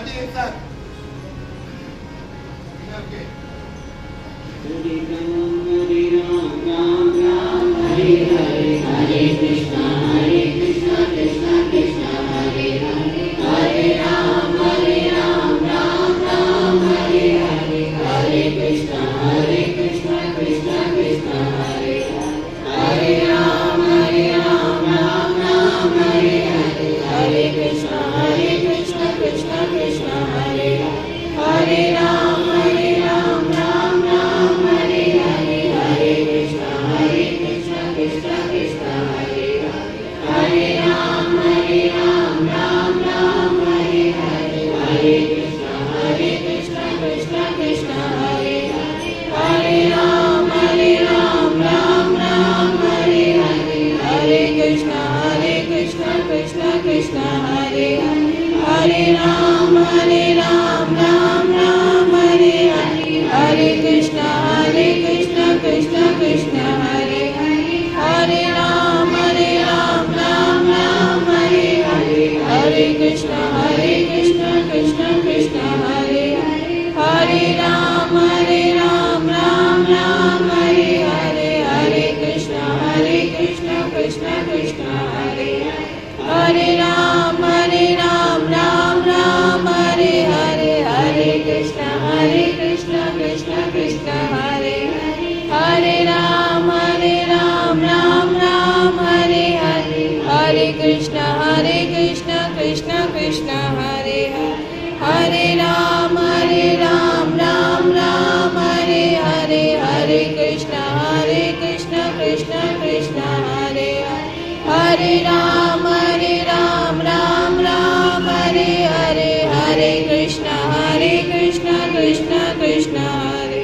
शादी एक साथ हरे राम राम राम हरे हरे हरे कृष्णा कृष्णा कृष्णा हरे हरे हरे राम राम राम हरे हरे हरे कृष्णा कृष्णा कृष्णा हरे हरे राम राम हरे हरे हरे कृष्णा कृष्णा कृष्णा हरे हरे राम राम हरे हरे हरे कृष्णा कृष्णा कृष्णा हरे हरे राम राम हरे हरे हरे कृष्णा कृष्णा कृष्णा हरे हरे राम राम हरे हरे हरे कृष्णा कृष्णा कृष्णा हरे हरे राम राम हरे हरे हरे कृष्णा कृष्णा कृष्णा हरे हरे राम राम हरे हरे हरे कृष्णा कृष्णा कृष्णा हरे हरे राम राम हरे हरे हरे कृष्णा कृष्णा कृष्णा हरे हरे राम राम हरे हरे हरे कृष्णा कृष्णा कृष्णा हरे हरे राम राम हरे हरे हरे कृष्णा कृष्णा कृष्णा हरे हरे राम राम हरे हरे हरे कृष्णा कृष्णा कृष्णा हरे हरे राम राम हरे हरे हरे कृष्णा कृष्णा कृष्णा हरे हरे राम राम हरे हरे हरे कृष्णा कृष्णा कृष्णा हरे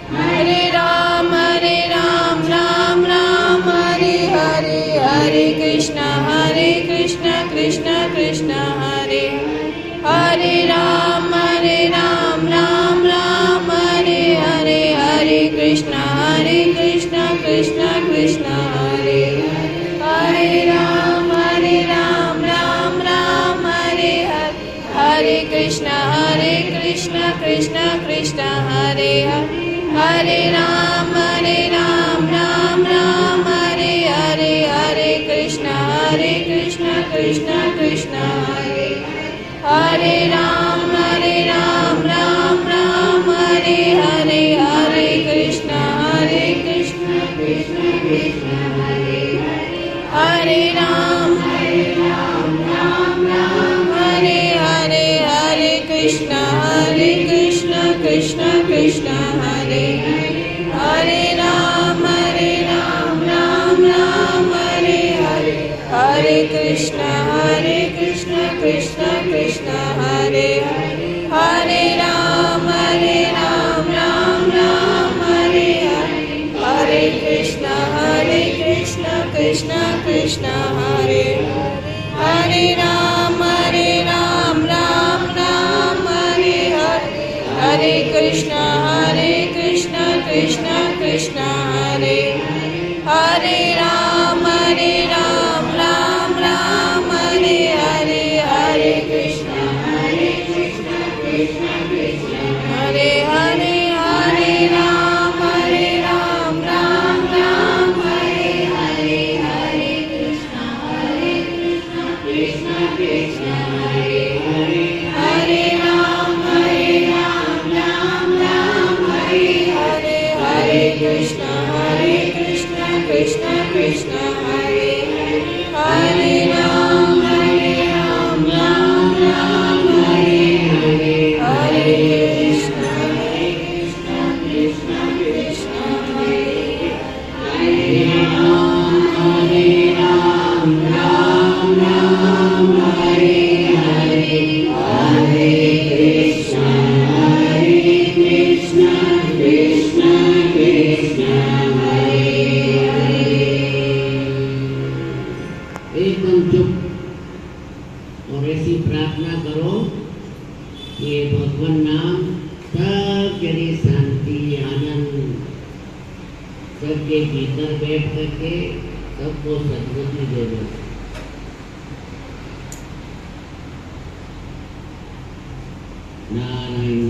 हरे राम राम हरे हरे हरे कृष्णा कृष्णा कृष्णा हरे हरे राम राम हरे हरे कृष्णा कृष्णा कृष्णा हरे हरे राम राम हरे हरे हरे कृष्णा कृष्णा कृष्णा हरे हरे राम राम हरे हरे हरे कृष्णा कृष्णा कृष्णा हरे हरे राम राम हरे हरे हरे कृष्णा कृष्णा कृष्णा हरे हरे राम राम हरे हरे हरे कृष्णा कृष्णा कृष्णा हरे हरे राम राम हरे हरे हरे कृष्णा कृष्णा कृष्णा हरे हरे राम राम हरे हरे हरे कृष्णा कृष्णा कृष्णा हरे हरे राम राम हरे हरे हरे कृष्णा कृष्णा कृष्णा हरे हरे हरे राम राम हरे हरे हरे कृष्णा कृष्णा कृष्णा हरे हरे राम राम हरे हरे हरे कृष्णा कृष्णा कृष्णा हरे हरे राम राम हरे हरे हरे कृष्णा कृष्णा कृष्णा हरे हरे राम राम हरे हरे हरे कृष्णा कृष्णा कृष्णा हरे हरे। एकदम चुप और ऐसी प्रार्थना करो कि भगवान नाम सबके लिए शांति आनंद सबके भीतर बैठ करके सबको सद्बुद्धि दे दो। नारायण